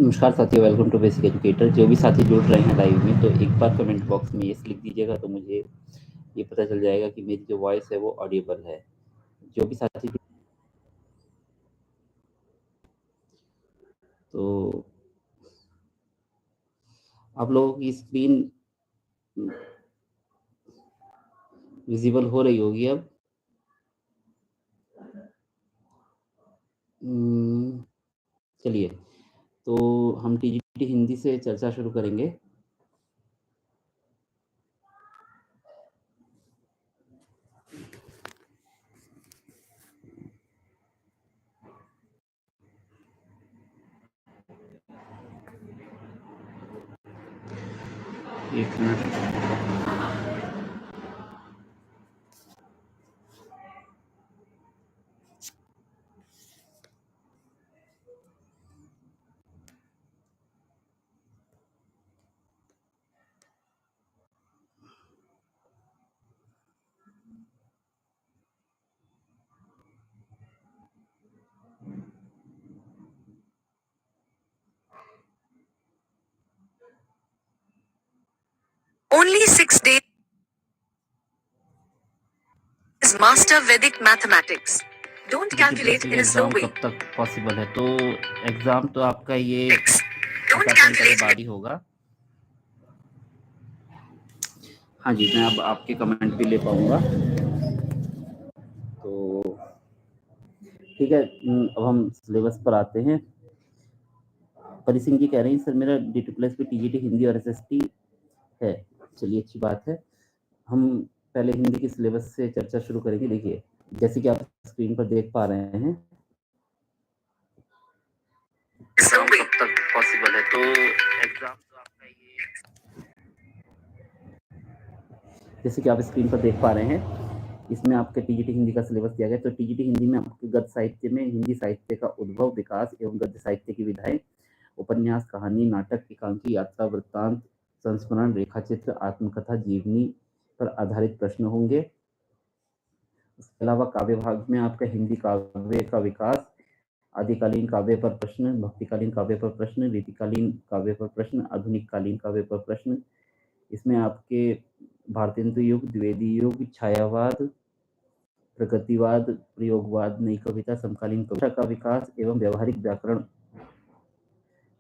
नमस्कार साथियों, welcome to basic educator. जो भी साथी जुड़ रहे हैं लाइव में, तो एक बार कमेंट बॉक्स में यस लिख दीजिएगा, तो मुझे ये पता चल जाएगा कि मेरी जो वॉइस है वो ऑडिबल है। जो भी साथी तो आप लोगों की स्क्रीन विजिबल हो रही होगी अब। चलिए, तो हम टीजीटी हिंदी से चर्चा शुरू करेंगे। एक minute. Only 6 days master Vedic mathematics. Don't calculate in a slow exam way. कब तक पॉसिबल है? तो एग्जाम तो आपका ये Don't 7 तारीख के calculate. बाद ही होगा। हाँ जी, मैं अब आपके कमेंट भी ले पाऊंगा। तो ठीक है, अब हम सिलेबस पर आते हैं। परी सिंह जी कह रही हैं सर मेरा D++ पे टीजीटी हिंदी और एसएसटी है। चलिए, अच्छी बात है। हम पहले हिंदी के सिलेबस से चर्चा शुरू करेंगे। देखिए, जैसे कि आप स्क्रीन पर देख पा रहे हैं, Slow way. कब तक पॉसिबल है? तो एग्जाम तो आपका ये, जैसे कि आप स्क्रीन पर देख पा रहे हैं, इसमें आपके टीजीटी हिंदी का सिलेबस दिया गया। तो टीजीटी हिंदी में आपके गद्य साहित्य में हिंदी साहित्य का उद्भव, विकास एवं गद्य साहित्य की विधाएं, उपन्यास, कहानी, नाटक, एकांकी, यात्रा, वृत्तांत, संस्मरण, रेखाचित्र, आत्मकथा, जीवनी पर आधारित प्रश्न होंगे। इसके अलावा काव्य भाग में आपका हिंदी काव्य का विकास, आदिकालीन काव्य पर प्रश्न, भक्तिकालीन काव्य पर प्रश्न, रीतिकालीन काव्य पर प्रश्न, आधुनिक कालीन काव्य पर प्रश्न। इसमें आपके भारतेंदु युग, द्विवेदी युग, छायावाद, प्रगतिवाद, प्रयोगवाद, नई कविता, समकालीन कविता का विकास एवं व्यवहारिक व्याकरण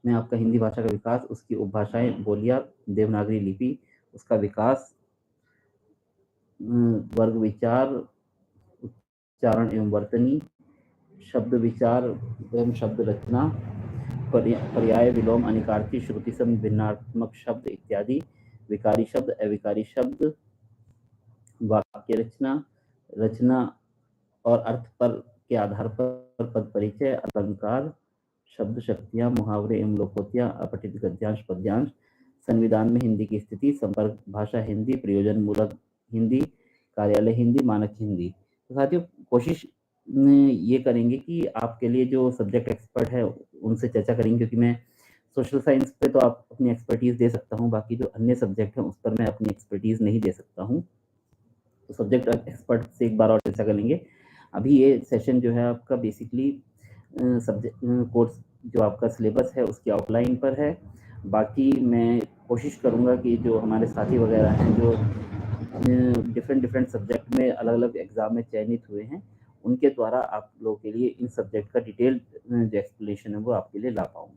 में आपका हिंदी भाषा का विकास, उसकी उपभाषाएं, बोलियां, देवनागरी लिपि, उसका विकास, वर्ग विचार, उच्चारण एवं वर्तनी, शब्द विचार एवं शब्द रचना, पर्याय, विलोम, अनिकार्थी, श्रुति सम, भिन्नात्मक शब्द इत्यादि, विकारी शब्द, अविकारी शब्द, वाक्य रचना, रचना और अर्थ पर के आधार पर पद परिचय, अलंकार, शब्द शक्तियां, मुहावरे एवं लोकोक्तियां, अपठित गद्यांश, पद्यांश, संविधान में हिंदी की स्थिति, संपर्क भाषा हिंदी, प्रयोजन मूलक हिंदी, कार्यालय हिंदी, मानक हिंदी। तो साथियों, कोशिश ये करेंगे कि आपके लिए जो सब्जेक्ट एक्सपर्ट है उनसे चर्चा करेंगे, क्योंकि मैं सोशल साइंस पे तो आप अपनी एक्सपर्टीज दे सकता हूँ, बाकी जो अन्य सब्जेक्ट हैं उस पर मैं अपनी एक्सपर्टीज नहीं दे सकता हूँ। तो सब्जेक्ट एक्सपर्ट से एक बार और चर्चा कर लेंगे। अभी ये सेशन जो है आपका बेसिकली सब्जेक्ट कोर्स जो आपका सिलेबस है उसकी आउटलाइन पर है। बाकी मैं कोशिश करूँगा कि जो हमारे साथी वगैरह हैं जो डिफरेंट सब्जेक्ट में अलग अलग एग्जाम में चयनित हुए हैं, उनके द्वारा आप लोगों के लिए इन सब्जेक्ट का डिटेल जो एक्सप्लेनेशन है वो आपके लिए ला पाऊँ।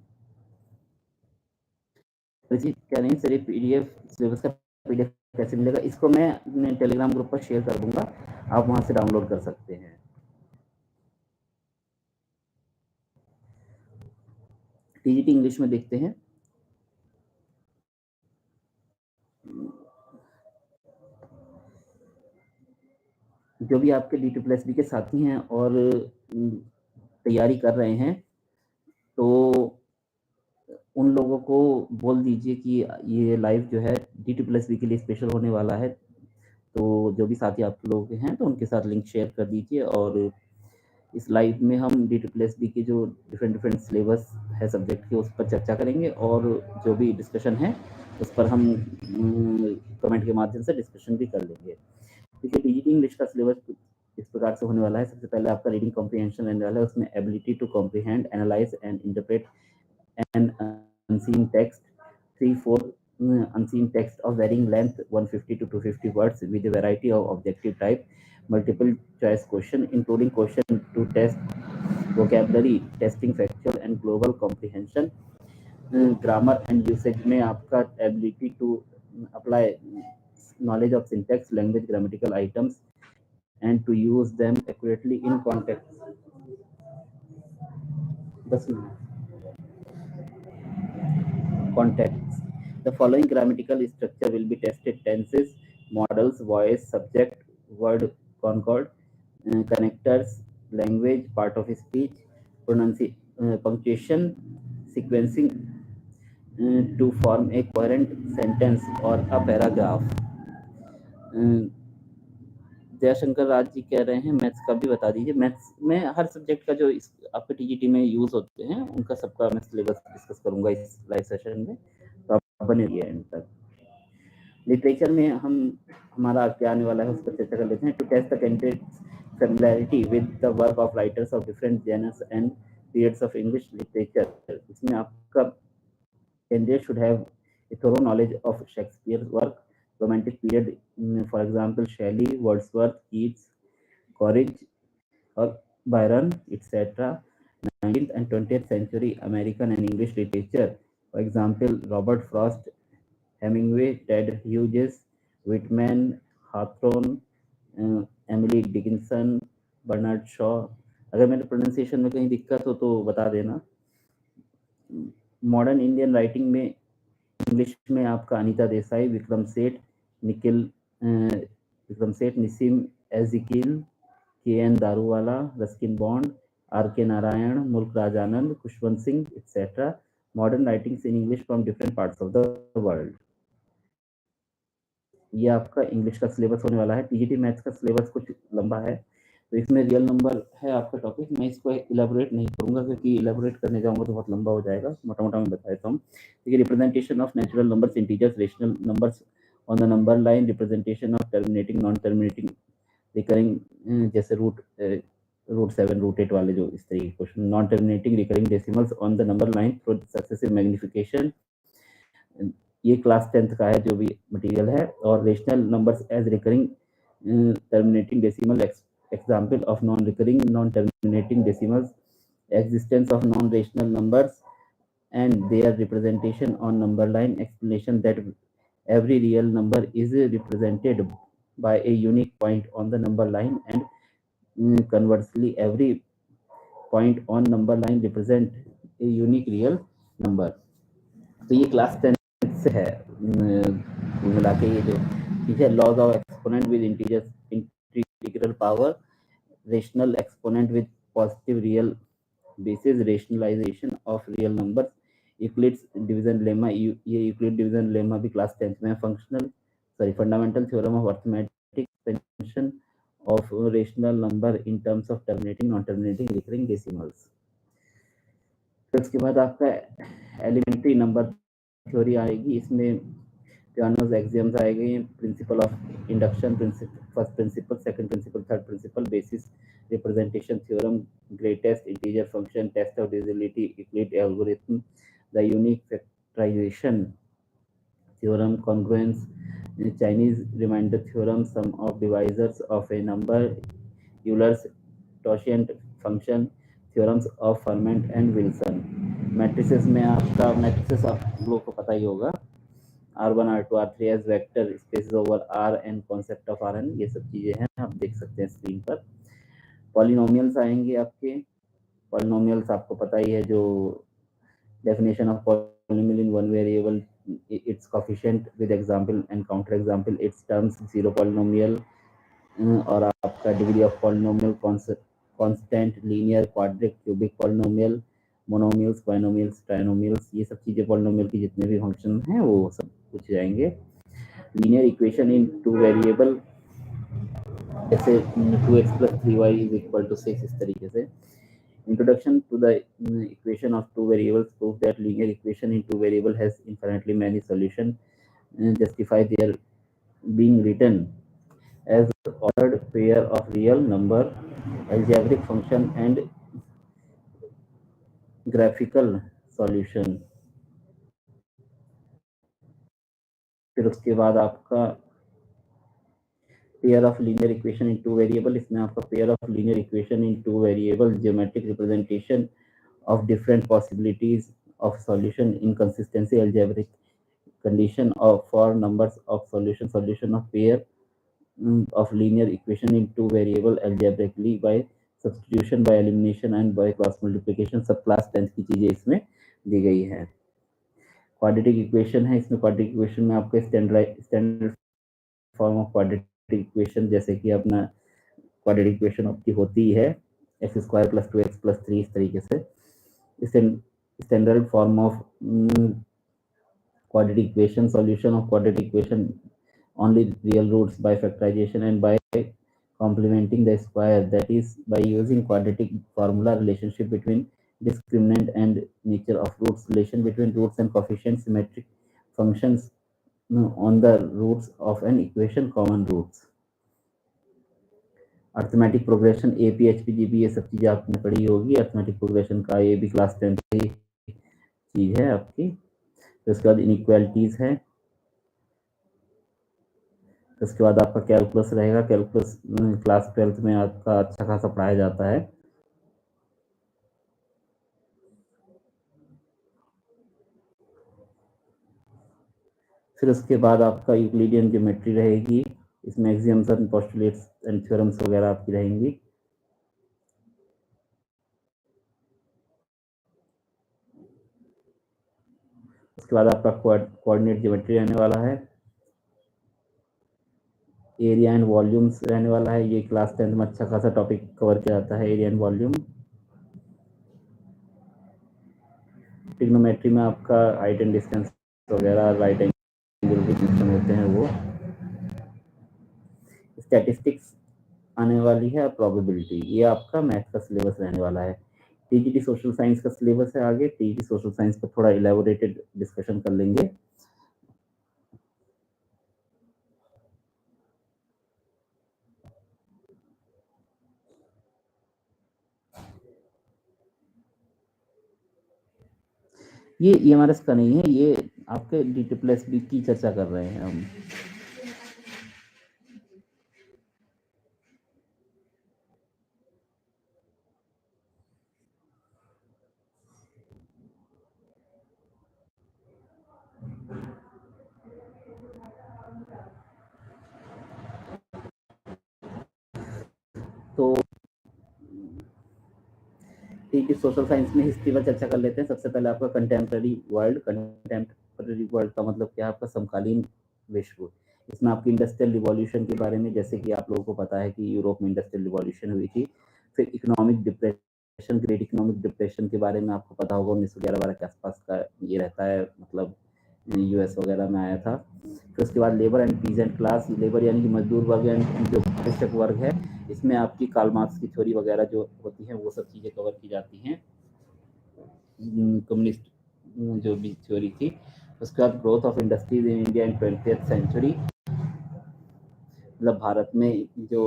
तो जी कह रहे हैं सर ये पीडीएफ सिलेबस का पीडीएफ कैसे मिलेगा? इसको मैं टेलीग्राम ग्रुप पर शेयर कर दूंगा, आप वहां से डाउनलोड कर सकते हैं। टीजीटी इंग्लिश में देखते हैं। जो भी आपके D++ के साथी हैं और तैयारी कर रहे हैं, तो उन लोगों को बोल दीजिए कि ये लाइव जो है D++ के लिए स्पेशल होने वाला है। तो जो भी साथी आप लोगों के हैं तो उनके साथ लिंक शेयर कर दीजिए, और इस लाइव में हम D++ के जो डिफरेंट सिलेबस है सब्जेक्ट के उस पर चर्चा करेंगे, और जो भी डिस्कशन है उस पर हम कमेंट के माध्यम से डिस्कशन भी कर लेंगे। देखिए, टीजीटी इंग्लिश का सिलेबस इस प्रकार से होने वाला है। सबसे पहले आपका रीडिंग कॉम्प्रिहेंशन रहने वाला है, उसमें ability to comprehend, analyse and interpret an unseen text, 3-4 unseen text of varying length, 150 to 250 words with a variety of objective type, multiple choice question, including question to test vocabulary, testing factual and global comprehension, grammar and usage में आपका ability to apply knowledge of syntax, language, grammatical items, and to use them accurately in context. बस context. The following grammatical structure will be tested: tenses, modals, voice, subject, word concord, connectors, language, part of speech, punctuation, sequencing to form a coherent sentence or a paragraph. Jaishankar Raj ji कह रहे हैं maths का भी बता दीजिए। Maths में हर subject का जो आपके टीजीटी में यूज होते हैं उनका सबका मैं सिलेबस डिस्कस करूंगा इस लाइव सेशन में, तो आप बने रहिए एंड तक। लिटरेचर में हम हमारा क्या आने वाला है उस पर चर्चा कर लेते हैं। To test the candidates familiarity with the work of writers of different genres and periods of English literature, इसमें आपका candidate should have a thorough knowledge of Shakespeare's work, romantic period, for example Shelley, Wordsworth, Keats, Coleridge or Byron, etc. 19th and 20th century American and English literature, for example Robert Frost, Hemingway, Ted Hughes, Whitman, Hawthorne, Emily Dickinson, Bernard Shaw. अगर मेरे pronunciation में कहीं दिक्कत हो तो बता देना। Modern Indian writing में इंग्लिश में आपका अनीता देसाई, विक्रम सेठ, निसिम एजिकील, के N Daruwalla, Ruskin bond, are के नारायण, मुल्क Rajanand, Khushwant Singh etcetera. Modern writings in English from different parts of the world. ये आपका इंग्लिश का सिलेबस होने वाला है। टीजीटी मैथ्स का सिलेबस कुछ लंबा है, तो इसमें रियल नंबर है आपका टॉपिक। मैं इसको इलेबोरेट नहीं करूंगा क्योंकि इलेबोरेट करने जाऊंगा तो बहुत लंबा हो जाएगा, मोटा मोटा मैं बता देता हूँ। देखिए, representation of natural numbers, integers, rational numbers on the number line, representation of terminating, non terminating, recurring, जैसे रूट 7, रूट 8 वाले जो इस तरीके के question, non terminating recurring decimals on the number line through successive magnification, ये class 10th का है जो भी मटेरियल है। और rational numbers as recurring terminating decimal, example of non recurring non terminating decimals, existence of non-rational numbers and their representation on number line, explanation that every real number is represented by a unique point on the number line and conversely every point on number line represent a unique real number। तो ये class 10 से है मिला के ये जो ठीक है। Laws of exponent with integers, integral power, rational exponent with positive real basis, rationalisation of real numbers, Euclid's division lemma, ये यूक्लिड डिवीजन लेमा भी क्लास 10 में है। Fundamental theorem of arithmetic expansion of rational number in terms of terminating, non terminating, recurring decimals. उसके बाद आपका elementary number theory आएगी, इसमें Peano's axioms आएंगे, principle of induction, first principle, second principle, third principle, basis representation theorem, greatest integer function, test of divisibility, Euclid algorithm, the unique factorization theorem, congruence, Chinese remainder theorem, sum of divisors of a number, Euler's totient function, theorems of Fermat and Wilson. Matrices में आपका matrices आप लोगों को पता ही होगा, R1, R2, R3 as vector space over R and concept of Rn, ये सब चीजें हैं, आप देख सकते हैं स्क्रीन पर। पॉलिनोमियल्स आएंगे आपके। पॉलिनोमियल्स आपको पता ही है, जो definition of polynomial in one variable, it's coefficient with example and counter example, it's terms, zero polynomial, और आपका degree of polynomial, constant, linear, quadric, cubic polynomial, monomials, binomials, trinomials, ये सब चीजें पॉलिनोमियल की जितने भी फंक्शन हैं वो सब पूछ जाएंगे। Linear equation in two variable, जैसे 2x + 3y = 6, इस तरीके से। Introduction to the equation of two variables prove that linear equation in two variable has infinitely many solutions, justify their being written as ordered pair of real number, algebraic function and graphical solution. फिर उसके बाद आपका pair of linear equation in two variable, इसमें आपका pair of linear equation in two variable geometric representation of different possibilities of solution in consistency algebraic condition of for numbers of solution of pair of linear equation in two variable algebraically by substitution by elimination and by cross multiplication। सब class 10 की चीजें इसमें दी गई है। Quadratic equation है, इसमें quadratic equation में आपके standard form of quadratic equation, जैसे कि अपना क्वाड्रेटिक इक्वेशन आपकी होती है x² + 2x + 3, इस तरीके से standard form of quadratic equation, solution of quadratic equation only real roots by factorization and by complementing the square, that is by using quadratic formula relationship between discriminant and nature of roots, relation between roots and coefficient symmetric functions on the roots of an equation common roots। Arithmetic progression AP HPGP ये सब चीजें आपने पढ़ी होगी। Arithmetic progression का ये भी class 10 की चीज है आपकी। तो उसके बाद इनइक्वालिटीज है, तो उसके बाद आपका कैलकुलस रहेगा। कैलकुलस क्लास 12th में आपका अच्छा खासा पढ़ाया जाता है। फिर उसके बाद आपका यूक्लिडियन ज्योमेट्री रहेगी, इसमें axioms and postulates and theorems वगैरह आपकी रहेंगी। उसके बाद आपका कोऑर्डिनेट ज्योमेट्री रहने वाला है, एरिया एंड वॉल्यूम्स रहने वाला है। ये क्लास 10 में अच्छा खासा टॉपिक कवर किया जाता है, एरिया एंड वॉल्यूम। ट्रिग्नोमेट्री में आपका हाइट एंड डिस्टेंस वगैरह, राइट एंगल के फंक्शन होते हैं वो। स्टैटिस्टिक्स आने वाली है, प्रोबेबिलिटी, ये आपका मैथ का सिलेबस रहने वाला है। टीजीटी सोशल साइंस का सिलेबस है आगे। टीजीटी सोशल साइंस पर थोड़ा इलेबोरेटेड डिस्कशन कर लेंगे। ये EMRS का नहीं है, ये आपके DSSB की चर्चा कर रहे हैं हम। तो टीजीटी सोशल साइंस में हिस्ट्री पर चर्चा कर लेते हैं। सबसे पहले आपका कंटेम्प्रेरी वर्ल्ड। कंटेम्प्रेरी वर्ल्ड का मतलब क्या है? आपका समकालीन विश्व। इसमें आपकी इंडस्ट्रियल रिवॉल्यूशन के बारे में, जैसे कि आप लोगों को पता है कि यूरोप में इंडस्ट्रियल रिवॉल्यूशन हुई थी। फिर economic depression, great economic depression के बारे में आपको पता होगा, 1911-12 के आसपास का ये रहता है, मतलब US वगैरह में आया था। फिर उसके बाद labour and peasant class. Labour यानी कि मजदूर वर्ग एंड जो कृषक वर्ग है, इसमें आपकी कार्ल मार्क्स की थ्योरी वगैरह जो होती है वो सब चीज़ें कवर की जाती हैं, कम्युनिस्ट जो भी थ्योरी थी। उसके बाद growth of industries in India in 20th century, मतलब भारत में जो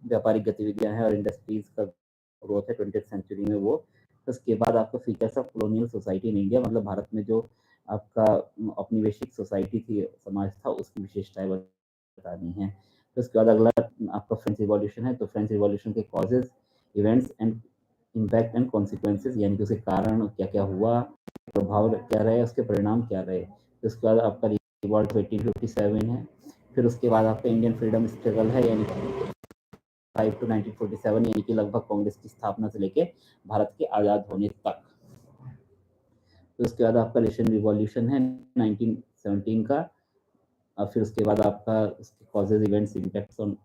व्यापारिक गतिविधियां हैं और इंडस्ट्रीज का ग्रोथ है 20th सेंचुरी में वो। उसके बाद आपका features of colonial society in India, मतलब भारत में जो आपका औपनिवेशिक सोसाइटी थी, समाज था, उसकी विशेषताएं बतानी है। तो उसके बाद अगला आपका फ्रेंच रिवॉल्यूशन है। तो फ्रेंच रिवॉल्यूशन के causes, events and impact and consequences, यानी कि उसके कारण क्या क्या हुआ, प्रभाव क्या रहे, उसके परिणाम क्या रहे। तो उसके बाद आपका रिवॉल्ट 1857 है। फिर उसके बाद आपका इंडियन फ्रीडम स्ट्रगल है, यानी 5 to 1947, यानी कि लगभग कांग्रेस की स्थापना से लेके भारत के आज़ाद होने तक। तो उसके बाद आपका रशियन रिवॉल्यूशन है 1917 का। और फिर उसके बाद आपका उसके causes, events, impacts on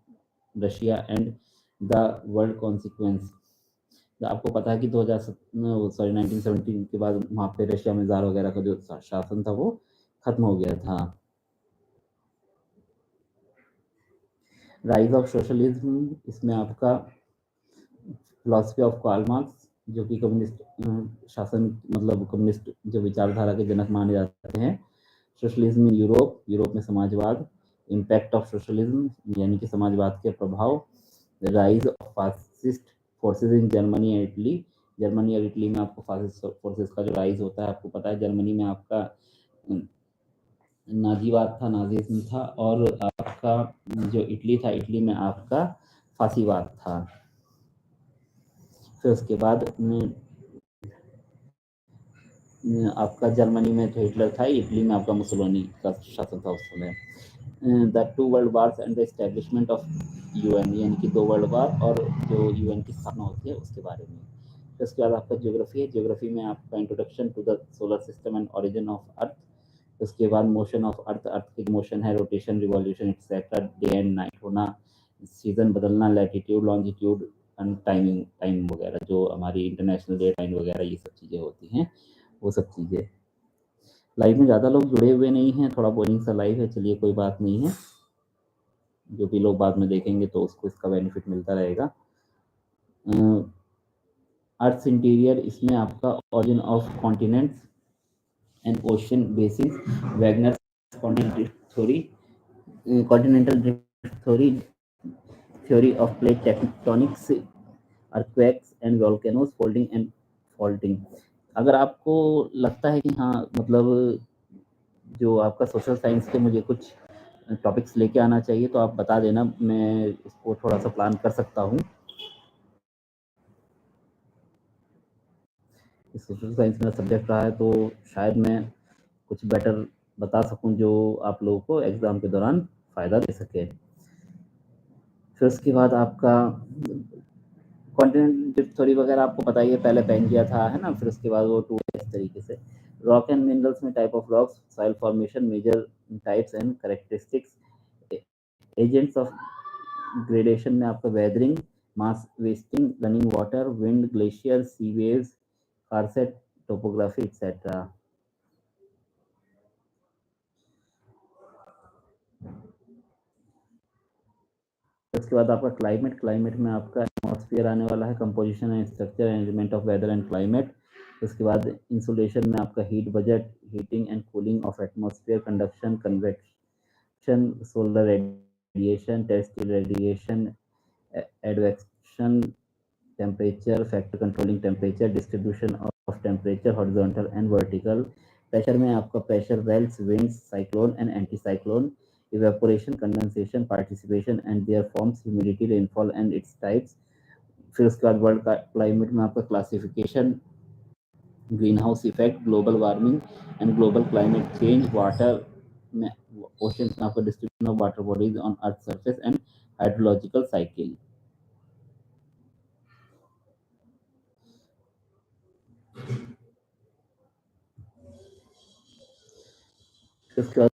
Russia and the world consequence. आपको पता है कि 1917 के बाद वहाँ पे रशिया में ज़ार वगैरह का जो शासन था वो खत्म हो गया था। राइज ऑफ सोशलिज्म, इसमें आपका फिलॉसफी ऑफ कार्ल मार्क्स, जो कि कम्युनिस्ट शासन, मतलब कम्युनिस्ट जो विचारधारा के जनक माने जाते हैं। सोशलिज्म इन यूरोप, यूरोप में समाजवाद। इम्पैक्ट ऑफ सोशलिज्म, यानी कि समाजवाद के प्रभाव। Rise of fascist forces in Germany and Italy, Germany और इटली में आपको फोर्सेस का जो राइज होता है, आपको पता है जर्मनी में आपका नाजीवाद था, नाजिज्म था, और आपका जो इटली था, इटली में आपका फांसीवाद था। फिर उसके बाद आपका जर्मनी में जो हिटलर था, इटली में आपका मुसोलिनी का शासन था उस समय। The two world wars and the establishment of UN, यानी कि 2 वर्ल्ड वार और जो यूएन की स्थापना होती है उसके बारे में। फिर उसके बाद आपका ज्योग्राफी है। ज्योग्राफी में आपका introduction to the solar system and origin of earth. उसके बाद मोशन ऑफ अर्थ, अर्थ की मोशन है, rotation, revolution etcetera, day and night होना, सीजन बदलना, latitude, longitude and timing, time वगैरह, जो हमारी इंटरनेशनल डे टाइम वगैरह ये सब चीज़ें होती हैं, वो सब चीज़ें। लाइव में ज़्यादा लोग जुड़े हुए नहीं हैं, थोड़ा बोरिंग सा लाइव है, चलिए कोई बात नहीं है, जो भी लोग बाद में देखेंगे तो उसको इसका बेनिफिट मिलता रहेगा। अर्थ इंटीरियर, इसमें आपका origin of continents and ocean basis, Wagner continental theory, continental drift theory, theory of plate tectonics, earthquakes and volcanoes, folding and faulting. अगर आपको लगता है कि हाँ, मतलब जो आपका सोशल साइंस के मुझे कुछ टॉपिक्स लेके आना चाहिए, तो आप बता देना, मैं इसको थोड़ा सा प्लान कर सकता हूँ। सोशल साइंस मेरा सब्जेक्ट रहा है, तो शायद मैं कुछ बेटर बता सकूं जो आप लोगों को एग्ज़ाम के दौरान फ़ायदा दे सके। फिर उसके बाद आपका कॉन्टिनेंटल थ्योरी वगैरह आपको पता ही है, पहले पेंजिया था, है ना, फिर उसके बाद वो 2 इस तरीके से। रॉक एंड मिनरल्स में type of rocks, soil formation, major types and characteristics, agents of gradation में आपका weathering, mass wasting, running water, wind, glacier, sea waves, karst, topography etcetera. उसके बाद आपका क्लाइमेट, क्लाइमेट में आपका एटमॉस्फेयर आने वाला है, composition and structure, arrangement of weather and climate. उसके बाद इंसुलेशन में आपका heat budget, heating and cooling of atmosphere, conduction, convection, solar radiation, terrestrial radiation, advection, temperature factor, controlling temperature, distribution of temperature, horizontal and vertical. Pressure में आपका pressure belts, winds, cyclone and anti cyclone, evaporation, condensation, participation and their forms, humidity, rainfall and its types. फिर उसके बाद world climate में आपका classification, green house effect, global warming and global climate change, water में ocean में आपका distribution of water bodies on earth surface and hydrological cycle. उसके बाद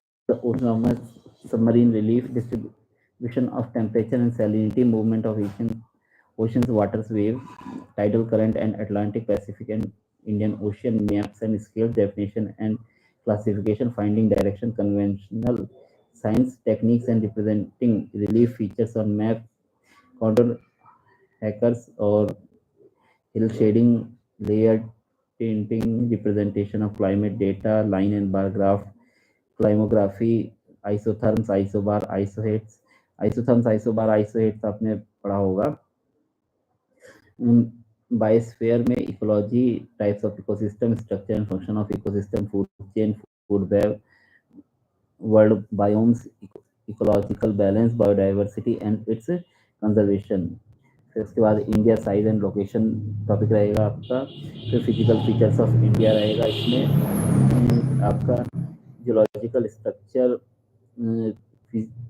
ocean submarine relief, distribution of temperature and salinity, movement of oceans, waters, wave, tidal current, and Atlantic, Pacific, and Indian Ocean, maps and scales, definition and classification, finding direction, conventional science techniques, and representing relief features on map, contour hackers or hill shading, layered painting, representation of climate data, line and bar graph, climography, isotherms, isobar, isohyets. Isotherms, isobar, isohyets आपने पढ़ा होगा। Biosphere में ecology, types of ecosystem, structure and function of ecosystem, food chain, food web, world biomes, ecological balance, biodiversity and its conservation. फिर उसके बाद India size and location topic रहेगा आपका। फिर फिजिकल फीचर्स ऑफ इंडिया रहेगा, इसमें आपका geological structure,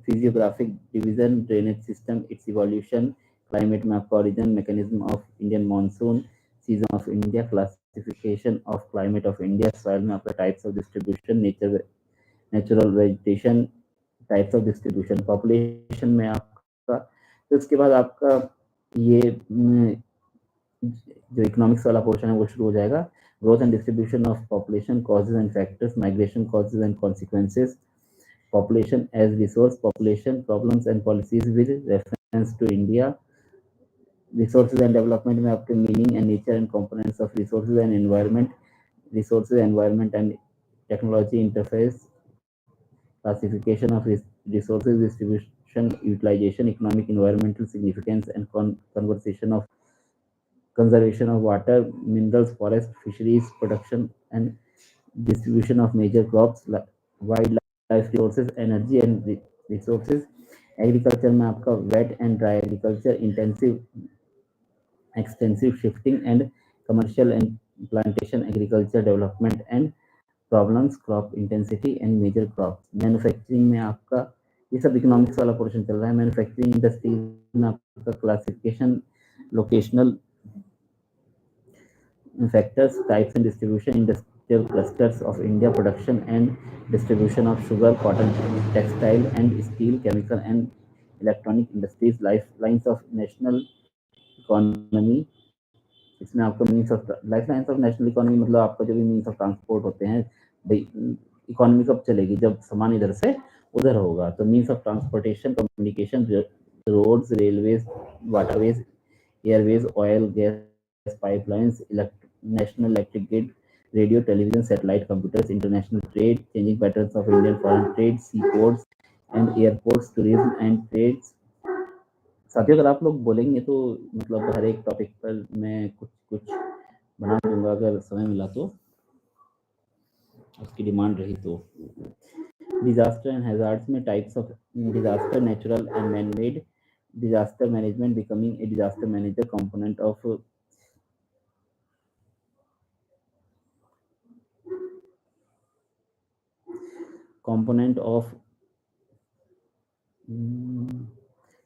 physiographic division, drainage system, it's evolution, climate में आपका origin, mechanism of Indian monsoon, season of India, classification of climate of India, soil में आपका types of distribution, natural vegetation, types of distribution, population में आपका। तो उसके बाद आपका ये जो इकोनॉमिक्स वाला पोर्शन है वो शुरू हो जाएगा। Growth and distribution of population, causes and factors, migration causes and consequences, population as resource, population problems and policies with reference to India, resources and development में आपके meaning and nature and components of resources and environment, resources, environment and technology interface, classification of resources, distribution, utilization, economic, environmental significance and conservation of conservation of water, minerals, forest, fisheries, production and distribution of major crops, wildlife resources, energy and resources. Agriculture में आपका wet and dry agriculture, intensive extensive shifting and commercial and plantation agriculture development and problems, crop intensity and major crops. Manufacturing में आपका ये सब economics वाला portion चल रहा है. मैन्युफैक्चरिंग इंडस्ट्री में आपका classification, locational factors, types and distribution, industrial clusters of India, production and distribution of sugar, cotton, textile and steel, chemical and electronic industries, lifelines of national economy. इसमें आपका means of life lines of national economy मतलब आपका जो भी means of transport होते हैं, भाई economy कब चलेगी, जब सामान इधर से उधर होगा. तो means of transportation, communication, roads, railways, waterways, airways, oil, gas pipelines, national electric grid, radio, television, satellite, computers, international trade, changing patterns of Indian foreign trade, sea ports and airports, tourism and trades. साथियों अगर आप लोग बोलेंगे तो मतलब हर एक topic पर मैं कुछ कुछ बना दूंगा अगर समय मिला तो, उसकी डिमांड रही तो. डिजास्टर एंड हैजार्ड्स में types of disaster, natural and man made. Disaster management, becoming a disaster manager, component of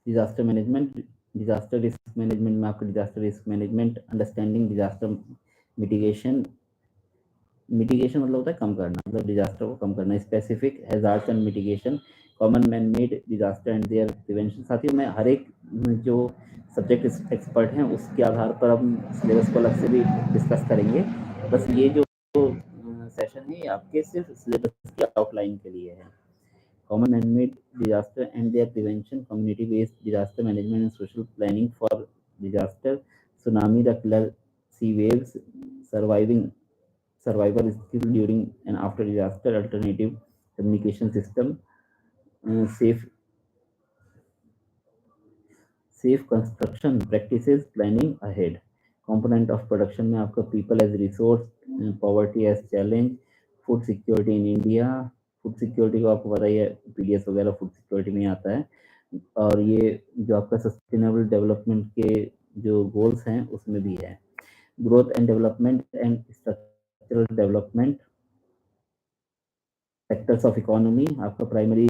disaster management. Disaster risk management में आपका disaster risk management, understanding disaster mitigation. Mitigation मतलब होता है कम करना, मतलब डिजास्टर को कम करना. Specific hazards and mitigation, common man made disaster and their prevention. साथियों मैं हर एक जो सब्जेक्ट एक्सपर्ट हैं उसके आधार पर हम सिलेबस को अलग से भी डिस्कस करेंगे. बस ये जो सेशन है ये आपके सिर्फ सिलेबस की आउटलाइन के लिए है. Common man-made disaster and their prevention, community-based disaster management and social planning for disaster, tsunami, the killer sea waves, survival skill during and after disaster, alternative communication system, safe construction practices, planning ahead. Component of production में आपका people as resource, poverty as challenge, food security in India. Food security को आपको पता ही है, PDS वगैरह food security में आता है. और ये जो आपका सस्टेनेबल डेवलपमेंट के जो गोल्स हैं उसमें भी है. Growth and development and structural development, sectors of economy, आपका प्राइमरी,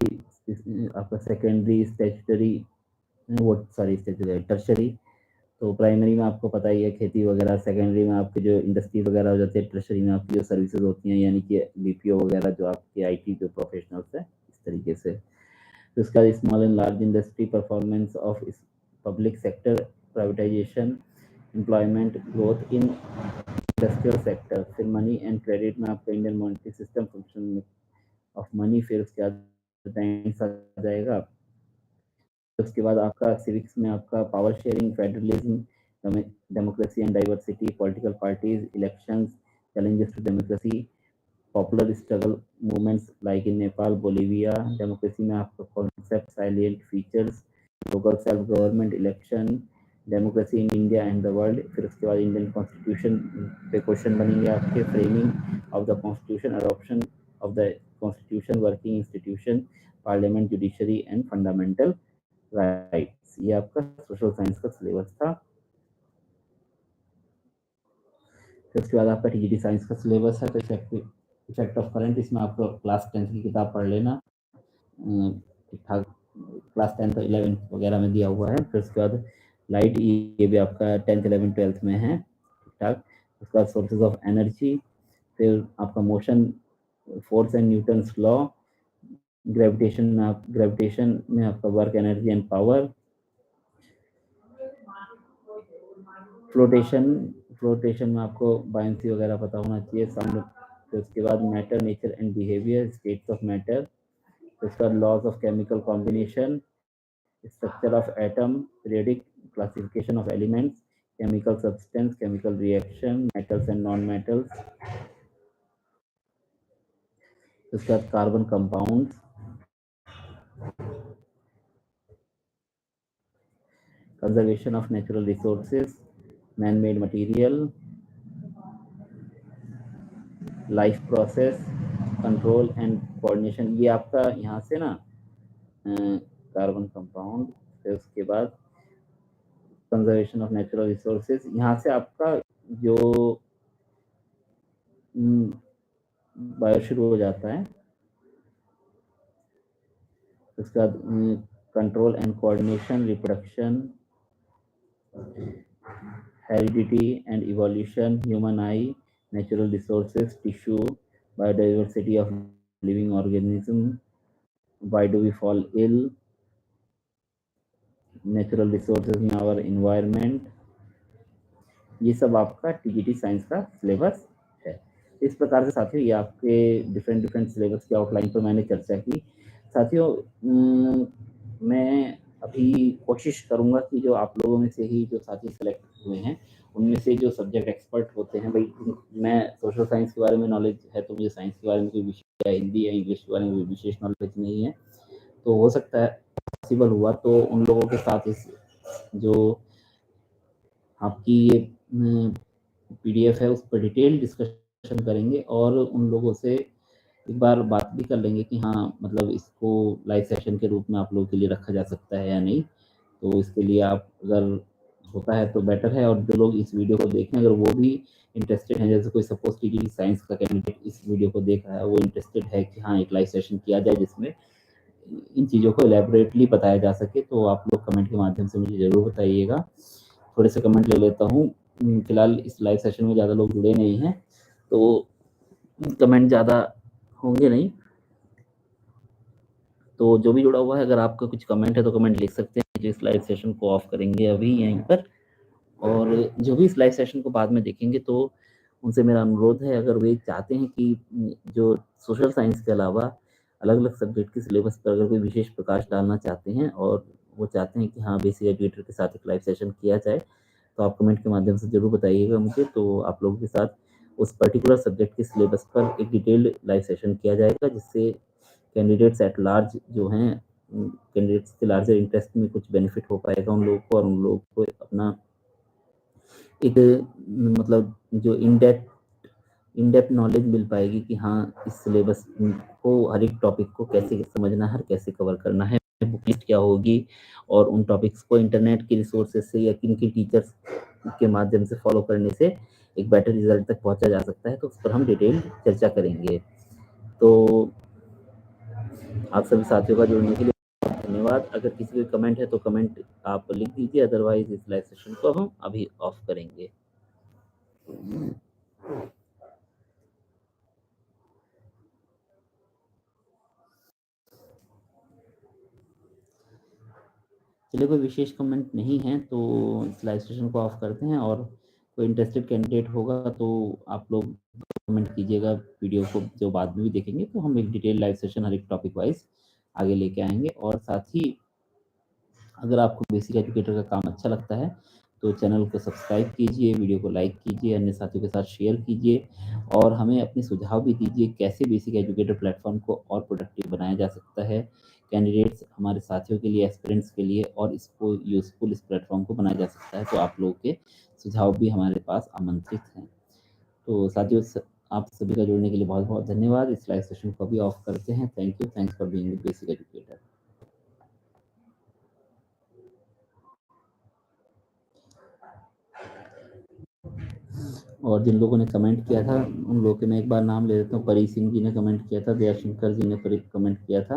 आपका सेकेंडरी, स्टैट्यूटरी, टर्शरी. तो प्राइमरी में आपको पता ही है खेती वगैरह, सेकेंडरी में आपके जो इंडस्ट्रीज वगैरह हो जाती है, टर्शरी में आपकी जो सर्विसेज होती हैं यानी कि बीपीओ वगैरह जो आपके आईटी जो प्रोफेशनल्स हैं इस तरीके से. तो इसका small and large industry, performance of public sector, privatisation, employment, growth in industrial sector. फिर मनी एंड क्रेडिट में आपका Indian monetary system, function of money. फिर उसके बाद बैंक्स आ जाएगा. उसके बाद आपका सिविक्स में आपका power sharing, federalism, democracy and diversity, political parties, elections, challenges to democracy, popular struggle movements like in Nepal, Bolivia. डेमोक्रेसी में आपका concept, salient features, local self government, election, democracy in India and the world. फिर उसके बाद Indian constitution पे question बनेंगे आपके. Framing of the constitution, adoption of the constitution, working institution, parliament, judiciary and fundamental rights. ये आपका social science का syllabus था. फिर उसके बाद आपका टीजीटी साइंस का सिलेबस है. तो इफेक्ट ऑफ करंट, इसमें आपको क्लास 10 की किताब पढ़ लेना, ठीक ठाक क्लास 10 11 वगैरह में दिया हुआ है. फिर उसके बाद लाइट, ये भी आपका 10th 11th 12th में है, ठीक ठाक. उसके बाद सोर्सेज ऑफ एनर्जी. फिर आपका motion, force and Newton's law. Gravitation में आपका work, energy and power. Flotation में आपको बायंसी वगैरह पता होना चाहिए, साउंड. फिर उसके बाद matter, nature and behaviour, states of matter. फिर उसके बाद laws of chemical combination, structure of atom, periodic classification of elements, chemical substance, chemical reaction, metals and non metals. उसके बाद carbon compounds, conservation of natural resources, man made material, life process, control and coordination, ये आपका यहाँ से ना carbon compound, फिर उसके बाद कंजर्वेशन ऑफ नेचुरल रिसोर्सेज, यहाँ से आपका जो बायो शुरू हो जाता है। उसके बाद control and coordination, reproduction, heredity and evolution, human eye, natural resources, tissue, biodiversity of living organism, why do we fall ill, natural resources in our environment, ये सब आपका टीजीटी साइंस का सिलेबस है। इस प्रकार से साथियों ये आपके डिफरेंट सिलेबस की आउटलाइन पर मैंने चर्चा की। साथियों मैं अभी कोशिश करूंगा कि जो आप लोगों में से ही जो साथी सेलेक्ट हुए हैं उनमें से जो सब्जेक्ट एक्सपर्ट होते हैं, भाई मैं सोशल साइंस के बारे में नॉलेज है तो मुझे साइंस के बारे में कोई विषय, हिंदी या इंग्लिश के बारे में कोई विशेष नॉलेज नहीं है, तो हो सकता है पॉसिबल हुआ तो उन लोगों के साथ इस जो आपकी ये पीडीएफ है उस पर डिटेल डिस्कशन करेंगे और उन लोगों से एक बार बात भी कर लेंगे कि हाँ मतलब इसको लाइव सेशन के रूप में आप लोगों के लिए रखा जा सकता है या नहीं। तो इसके लिए आप अगर होता है तो बेटर है, और जो लोग इस वीडियो को देखें अगर वो भी इंटरेस्टेड हैं, जैसे कोई सपोज कीजिए साइंस का कैंडिडेट इस वीडियो को देख रहा है, वो इंटरेस्टेड है कि हाँ एक लाइव सेशन किया जाए जिसमें इन चीज़ों को एलेबोरेटली बताया जा सके, तो आप लोग कमेंट के माध्यम से मुझे ज़रूर बताइएगा। थोड़े से कमेंट ले लेता हूँ, फिलहाल इस लाइव सेशन में ज़्यादा लोग जुड़े नहीं हैं तो कमेंट ज़्यादा होंगे नहीं, तो जो भी जुड़ा हुआ है अगर आपका कुछ कमेंट है तो कमेंट लिख सकते हैं। जो इस लाइव सेशन को ऑफ करेंगे अभी यहीं पर, और जो भी इस लाइव सेशन को बाद में देखेंगे तो उनसे मेरा अनुरोध है अगर वे चाहते हैं कि जो सोशल साइंस के अलावा अलग अलग सब्जेक्ट के सिलेबस पर अगर कोई विशेष प्रकाश डालना चाहते हैं और वो चाहते हैं कि हाँ बेसिक एजुकेटर के साथ एक लाइव सेशन किया जाए, तो आप कमेंट के माध्यम से ज़रूर बताइएगा मुझे, तो आप लोगों के साथ उस पर्टिकुलर सब्जेक्ट के सिलेबस पर एक डिटेल्ड लाइव सेशन किया जाएगा, जिससे कैंडिडेट्स एट लार्ज जो हैं कैंडिडेट्स के लार्जर इंटरेस्ट में कुछ बेनिफिट हो पाएगा उन लोगों को, और उन लोगों को अपना एक मतलब जो इन डेप्थ नॉलेज मिल पाएगी कि हाँ इस सिलेबस को हर एक टॉपिक को कैसे समझना है, कैसे कवर करना है, बुक लिस्ट क्या होगी, और उन टॉपिक्स को इंटरनेट के रिसोर्सेज से या किन किन टीचर्स के माध्यम से फॉलो करने से एक बेटर रिजल्ट तक पहुंचा जा सकता है, तो उस पर हम डिटेल चर्चा करेंगे। तो आप सभी साथियों का जुड़ने के लिए धन्यवाद। अगर किसी को कमेंट है तो कमेंट आप लिख दीजिए, अदरवाइज इस लाइव सेशन को हम अभी ऑफ करेंगे। चलिए कोई विशेष कमेंट नहीं है तो इस लाइव सेशन को ऑफ करते हैं, और कोई इंटरेस्टेड कैंडिडेट होगा तो आप लोग कमेंट कीजिएगा वीडियो को, जो बाद में भी देखेंगे तो हम एक डिटेल लाइव सेशन हर एक टॉपिक वाइज आगे लेके आएंगे। और साथ ही अगर आपको बेसिक एजुकेटर का काम अच्छा लगता है तो चैनल को सब्सक्राइब कीजिए, वीडियो को लाइक कीजिए, अन्य साथियों के साथ शेयर कीजिए, और हमें अपने सुझाव भी दीजिए कैसे बेसिक एजुकेटर प्लेटफॉर्म को और प्रोडक्टिव बनाया जा सकता है कैंडिडेट्स, हमारे साथियों के लिए, एस्पिरेंट्स के लिए, और इसको यूजफुल इस प्लेटफॉर्म को बनाया जा सकता है। तो आप लोगों के सुझाव भी हमारे पास आमंत्रित हैं। तो साथियों आप सभी का जुड़ने के लिए बहुत बहुत धन्यवाद। इस लाइव सेशन को भी ऑफ करते हैं। Thank you, thanks for being basic educator. और जिन लोगों ने कमेंट किया था उन लोगों के मैं एक बार नाम ले लेता हूँ। परी सिंह जी ने कमेंट किया था, दयाशंकर जी ने कमेंट किया था,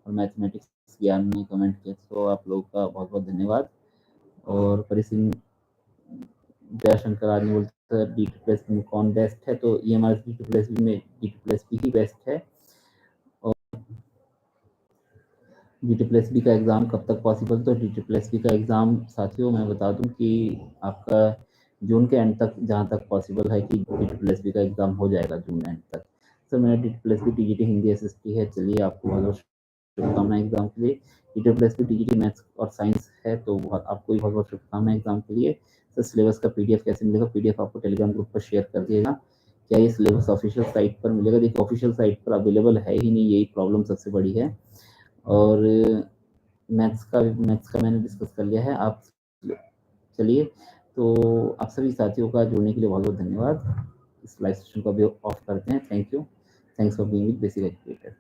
और मैथमेटिक्स ज्ञान ने कमेंट किया था। तो आप लोगों का बहुत बहुत धन्यवाद। और परी सिंह, दयाशंकर आदमी बोलते हैं डी प्लस में कौन बेस्ट है, तो E M R D plus B में डी प्लस बी ही बेस्ट है। और डी प्लस बी का एग्ज़ाम कब तक पॉसिबल, तो डी प्लस बी का एग्ज़ाम साथियों मैं बता दूं कि आपका जून के एंड तक जहां तक पॉसिबल है कि डी प्लस बी का एग्ज़ाम हो जाएगा जून एंड तक। सर मेरा D plus B T Hindi SST है। चलिए आपको बहुत बहुत शुभकामनाएं एग्ज़ाम के लिए। D plus B T maths और साइंस है तो आपको बहुत बहुत शुभकामनाएं एग्ज़ाम के लिए। सर सिलेबस का पीडीएफ कैसे मिलेगा, पीडीएफ आपको टेलीग्राम ग्रुप पर शेयर कर दिएगा। क्या ये सिलेबस ऑफिशियल साइट पर मिलेगा? देखिए ऑफिशियल साइट पर अवेलेबल है ही नहीं, यही प्रॉब्लम सबसे बड़ी है। और मैथ्स का मैंने डिस्कस कर लिया है। आप चलिए तो आप सभी साथियों का जुड़ने के लिए बहुत बहुत धन्यवाद। इस लाइव सेशन को अभी ऑफ करते हैं। Thank you, thanks for being with basic educator.